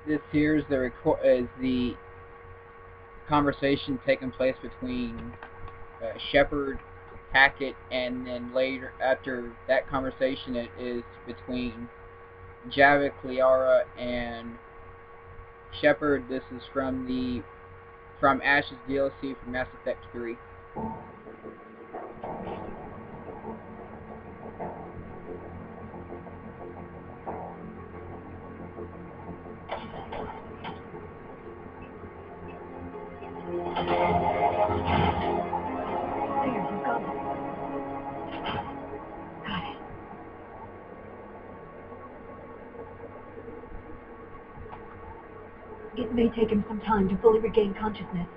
This here is the conversation taking place between Shepard, Hackett, and then later after that conversation it is between Javik, Liara, and Shepard. This is from Ash's DLC from Mass Effect 3. It may take him some time to fully regain consciousness.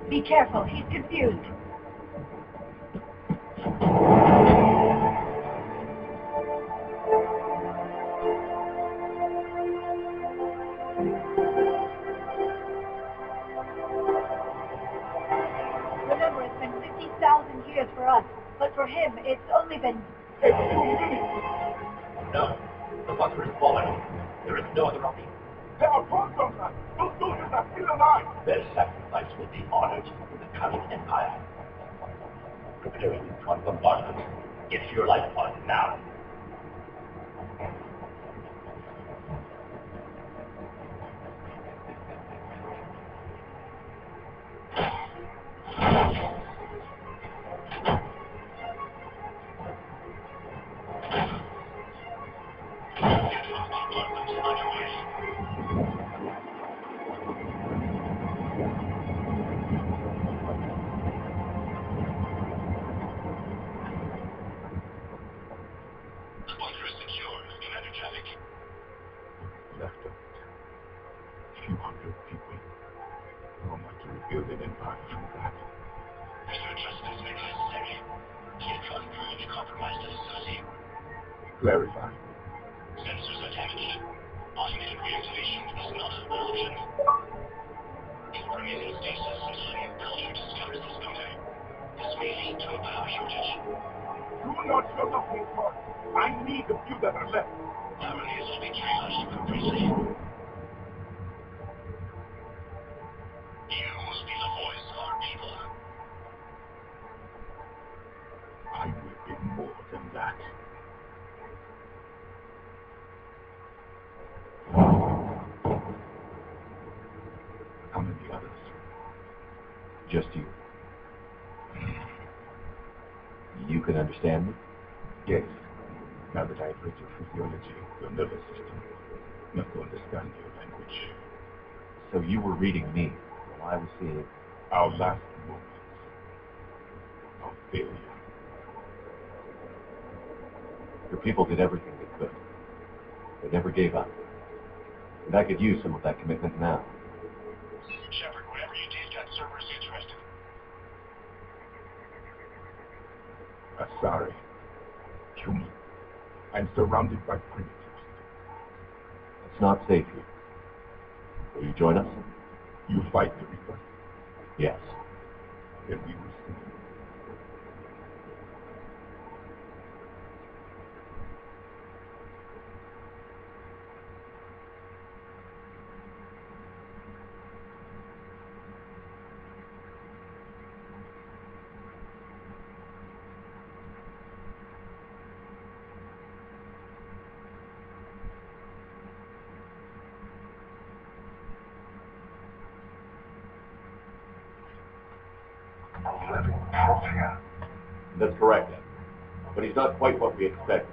Be careful, he's confused. Remember, it's been 50,000 years for us, but for him, it's only been 2 minutes. No, the bunker is falling. There is no other option. There are bombs on us! Those soldiers are still alive! Their sacrifice will be honored in the coming empire. Preparing for bombardment. Get your life on now. Clarify. Sensors are damaged. Automated reactivation is not an option. You will remain in stasis until a new culture discovers this bunker. This may lead to a power shortage. Do not shut up, Paul. I need the few that are left. Power needs will be triaged appropriately. You must be the voice of our people. I will be more than that. How many others? Just you. You can understand me? Yes. Now that I've read your physiology, your nervous system, enough to understand your language. So you were reading me while I was seeing Our last moments of failure. your people did everything they could. They never gave up. And I could use some of that commitment now. Shepard, whatever you did got servers interested. Sorry. Human. I'm surrounded by primitives. It's not safe here. Will you join us? You fight the Reaper, Yes. then we will see. A living protean. That's correct. But he's not quite what we expected.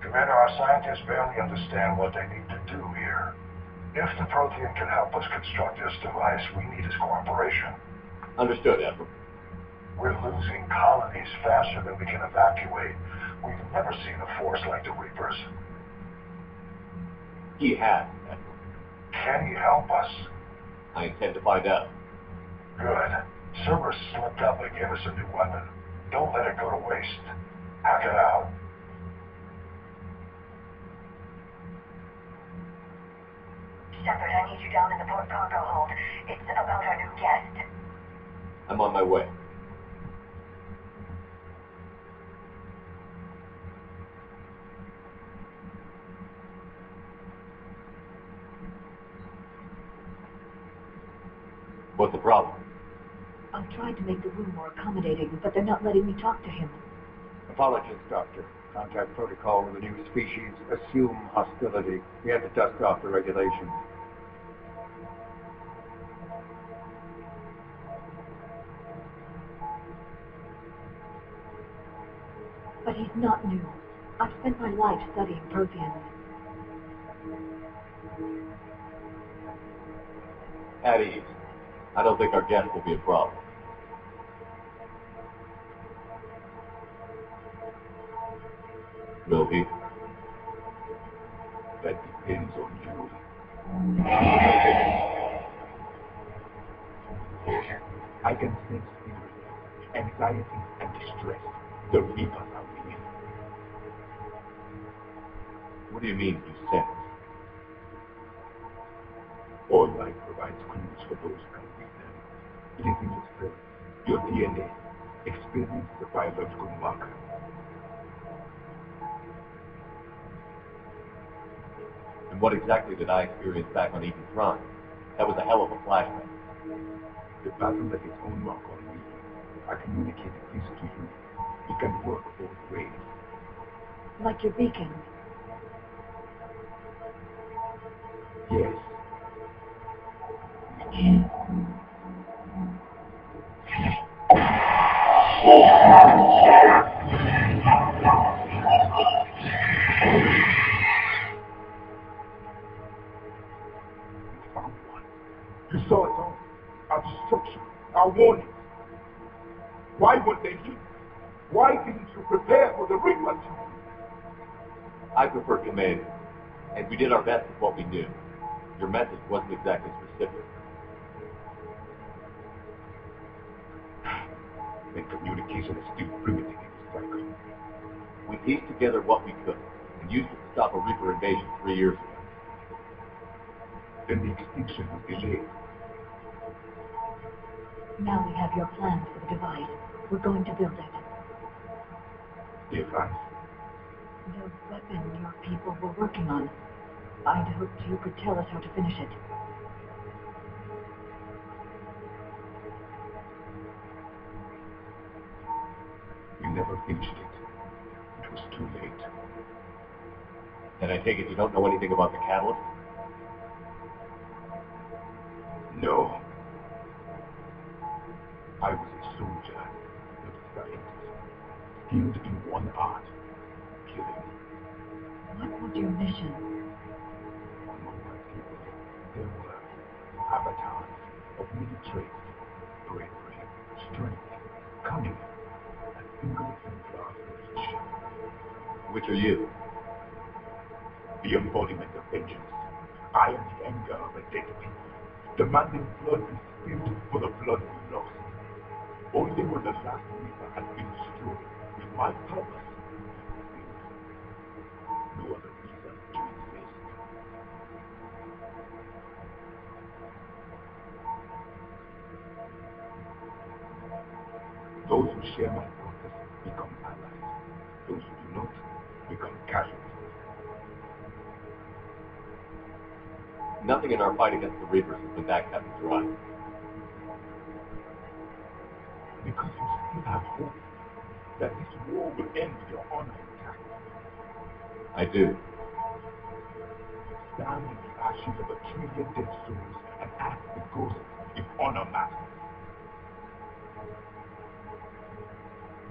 Commander, our scientists barely understand what they need to do here. If the protean can help us construct this device, we need his cooperation. Understood, Admiral. We're losing colonies faster than we can evacuate. We've never seen a force like the Reapers. He has. Can he help us? I intend to find out. Good. Cerberus slipped up and gave us a new weapon. Don't let it go to waste. Hack it out. Shepard, I need you down in the port cargo hold. It's about our new guest. I'm on my way. What's the problem? I've tried to make the room more accommodating, but they're not letting me talk to him. Apologies, Doctor. Contact protocol with the new species. Assume hostility. We had to dust off the regulations. But he's not new. I've spent my life studying Protheans. At ease. I don't think our guest will be a problem. Will he? That depends on you. I can sense fear, anxiety, and distress. The Reapers are winning. What do you mean, you sense? All life provides clues for those who can read them. It is in your cells, your DNA. Experience the biological marker. And what exactly did I experience back on Eden Prime? That was a hell of a flashback. The battle left its own mark on me. I communicated this to you. It can work both ways. Like your beacon. Yes. You found one. You saw it all. Our destruction, our warnings. Why would they leave? Why didn't you prepare for the Reapers? I prefer commanding, and we did our best with what we knew. Your message wasn't exactly specific. Then communication is still primitive in this cycle. We pieced together what we could, and used it to stop a Reaper invasion 3 years ago. Then the extinction was delayed. Now we have your plans for the device. We're going to build it. The advice. The weapon your people were working on. I'd hoped you could tell us how to finish it. We never finished it. It was too late. And I take it you don't know anything about the catalyst? No. I was a soldier, not a scientist, skilled in one art, killing. What was your mission? Among my people, there were avatars of many traits: bravery, strength, cunning, a single exemplar for each. Which are you? The embodiment of vengeance. I am the anger of a dead people, demanding blood be spilled for the blood we lost. Only when the last Reaper had been destroyed with my purpose fulfilled. No other reason to exist. Those who share my purpose become allies. Those who do not become casualties. Nothing in our fight against the Reapers has been that cut and dry. Because you still have hope that this war will end with your honor intact. I do. Stand in the ashes of 1,000,000,000 dead souls and ask the ghost if honor matters.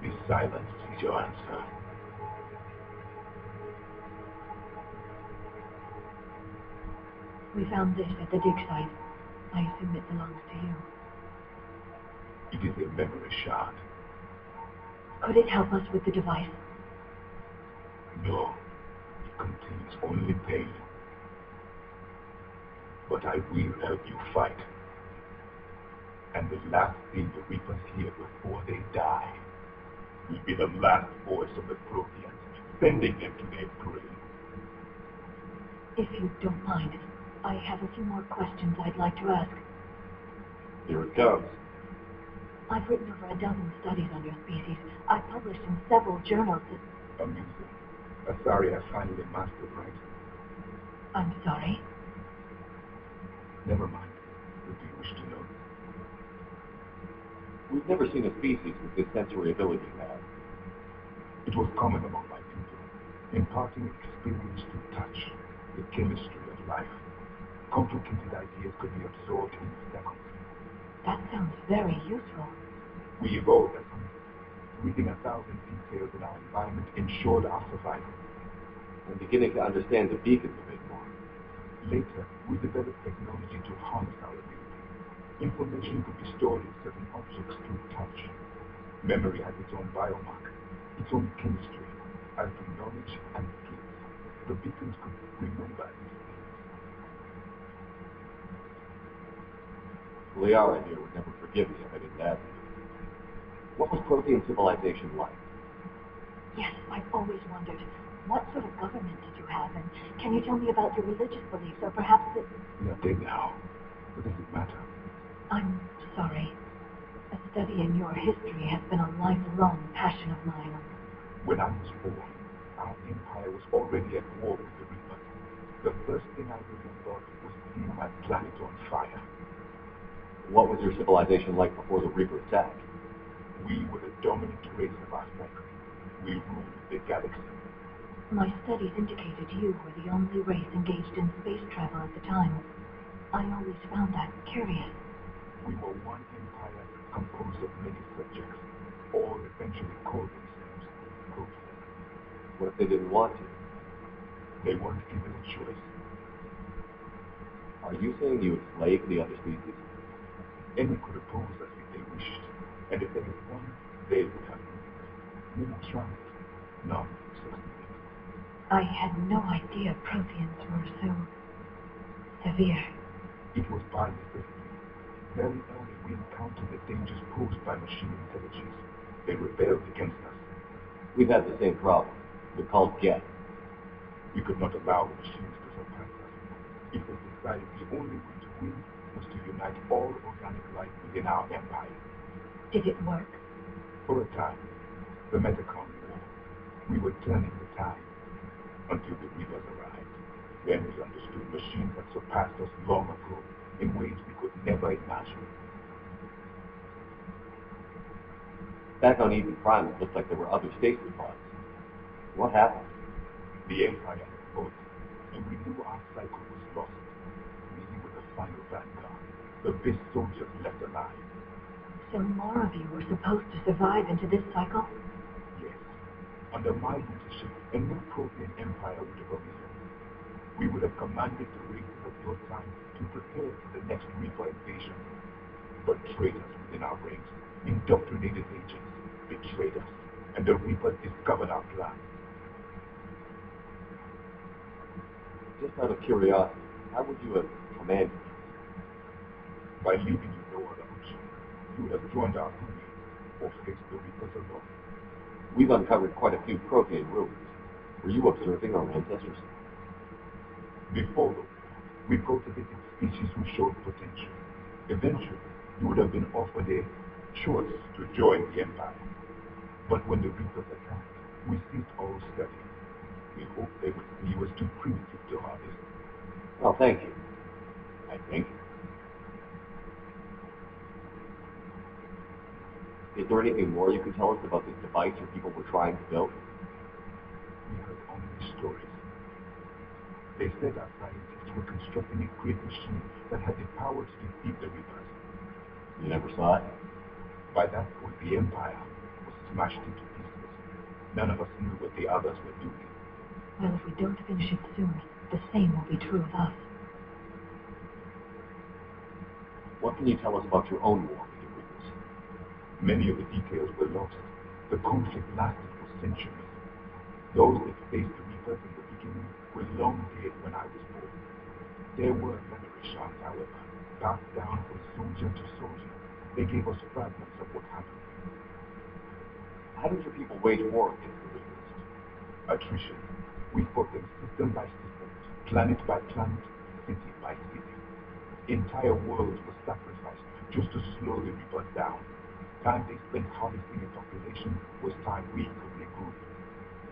This silence is your answer. We found this at the dig site. I assume it belongs to you. It is a memory shard. Could it help us with the device? No, it contains only pain. but I will help you fight. And the last thing the Reapers hear before they die will be the last voice of the Protheans, sending them to their grave. If you don't mind, I have a few more questions I'd like to ask. Here it comes. I've written over a dozen studies on your species. I've published in several journals. Amusing. Sorry, I finally mastered right. I'm sorry. Never mind. What do you wish to know? We've never seen a species with this sensory ability you have. It was common among my people, imparting experience to touch, the chemistry of life. Complicated ideas could be absorbed in seconds. That sounds very useful. We evolved as hunters. Reading 1,000 details in our environment ensured our survival. I'm beginning to understand the beacons a bit more. Later, we developed technology to harness our ability. Information could be stored in certain objects through touch. Memory has its own biomarker, its own chemistry, as do knowledge and skills. The beacons could remember these things. Liara here would never forgive me if I didn't ask you. What was Prothean civilization like? Yes, I've always wondered, what sort of government did you have, and can you tell me about your religious beliefs, or perhaps the... We are dead now. What does it matter? I'm sorry. Studying your history has been a lifelong passion of mine. When I was born, our empire was already at war with the Reapers. The first thing I remember was seeing my planet on fire. What was your civilization like before the Reaper attacked? We were the dominant race of our cycle. We ruled the galaxy. My studies indicated you were the only race engaged in space travel at the time. I always found that curious. We were one empire composed of many subjects, all eventually called themselves Protheans. What if they didn't want to? They weren't given a choice. Are you saying you enslaved the other species? Any could oppose us if they wished, and if there was one, they would have many tried. None succeeded. I had no idea Protheans were so... severe. It was by necessity. Very early we encountered the dangers posed by machine intelligence. They rebelled against us. We've had the same problem. We're called Get. We could not allow the machines to surpass us. It was decided the only way to win was to unite all organic life within our empire. Did it work? For a time, the Metacon War, we were turning the tide until the Reapers arrived. Then we understood machines had surpassed us long ago in ways we could never imagine. Back on Eden Prime, it looked like there were other stasis pods. What happened? The empire had fought, and we knew our cycle was lost. We were the final vanguard, the best soldiers left alive. So more of you were supposed to survive into this cycle? Yes. Under my leadership, a new Prothean empire would have arisen. We would have commanded the races of your time to prepare for the next Reaper invasion. But traitors within our ranks, indoctrinated agents, betrayed us, and the Reapers discovered our plan. Just out of curiosity, how would you have commanded? By leaving you no other option, you would have joined our army or faced the Reapers alone. We've uncovered quite a few Prothean ruins. Were you observing our ancestors? Before the war, we cultivated species who showed potential. Eventually, you would have been offered a choice to join the Empire. But when the Reapers attacked, we ceased all study. We hoped they would see you as too primitive to harvest. Well, thank you. I think. Is there anything more you can tell us about this device your people were trying to build? We heard only stories. They said our scientists were constructing a great machine that had the power to defeat the Reapers. You never saw it? By that point, the Empire was smashed into pieces. None of us knew what the others were doing. Well, if we don't finish it soon, the same will be true of us. What can you tell us about your own war with the Reapers? Many of the details were lost. The conflict lasted for centuries. Those that faced the Reapers in the beginning were long dead when I was born. There were memory shards. chart, however, passed down from soldier to soldier. They gave us fragments of what happened. How did your people wage war against the Reapers? Attrition. We fought them system by system, planet by planet, city by city. Entire worlds were sacrificed just to slow the Reapers down. Time they spent harvesting a population was time we could regroup.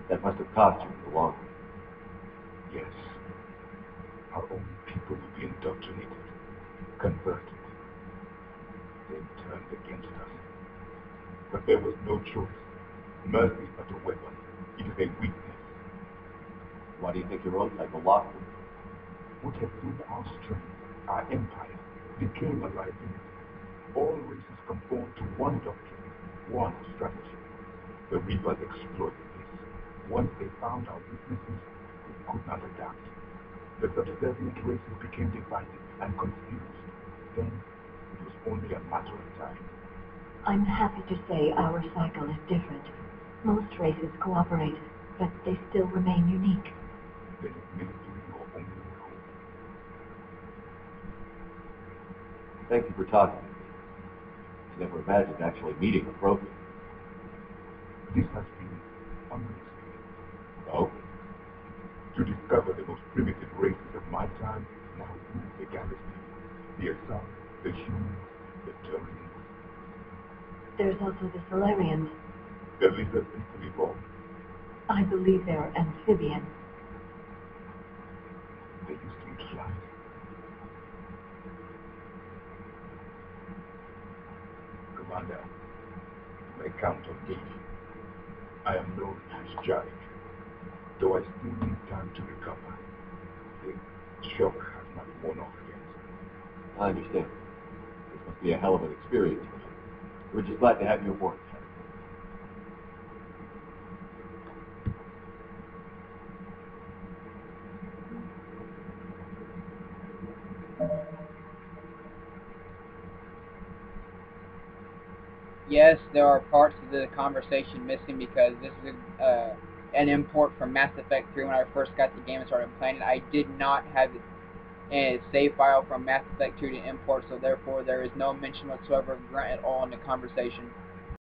That must have cost you in the long run. Yes. Our own people would be indoctrinated, converted, then turned against us. But there was no choice. Mercy is not a weapon. It is a weakness. Why do you think your own cycle lost them? What had been our strength, our empire, became a liability. All races conformed to one doctrine, one strategy. The Reapers exploited this. Once they found our weaknesses, they could not adapt. The subservient races became divided and confused. Then, it was only a matter of time. I'm happy to say our cycle is different. Most races cooperate, but they still remain unique. Then it may be your only hope. Thank you for talking to me. I never imagined actually meeting a Prothean. This has been a mystery. Oh? To discover the most primitive races of my time now rule the galaxy. The Asar, the humans, the Turians. There's also the Solarians. The lizard people evolved. I believe they're amphibians. They used to fly. Commander, you may count on me. I am known as Javik, though I still need time to recover. The shock has not worn off yet. I understand. This must be a hell of an experience for you. We're just glad to have you aboard. Yes, there are parts of the conversation missing because this is an import from Mass Effect 3 when I first got the game and started playing it. I did not have a save file from Mass Effect 2 to import, so therefore there is no mention whatsoever of Grunt at all in the conversation.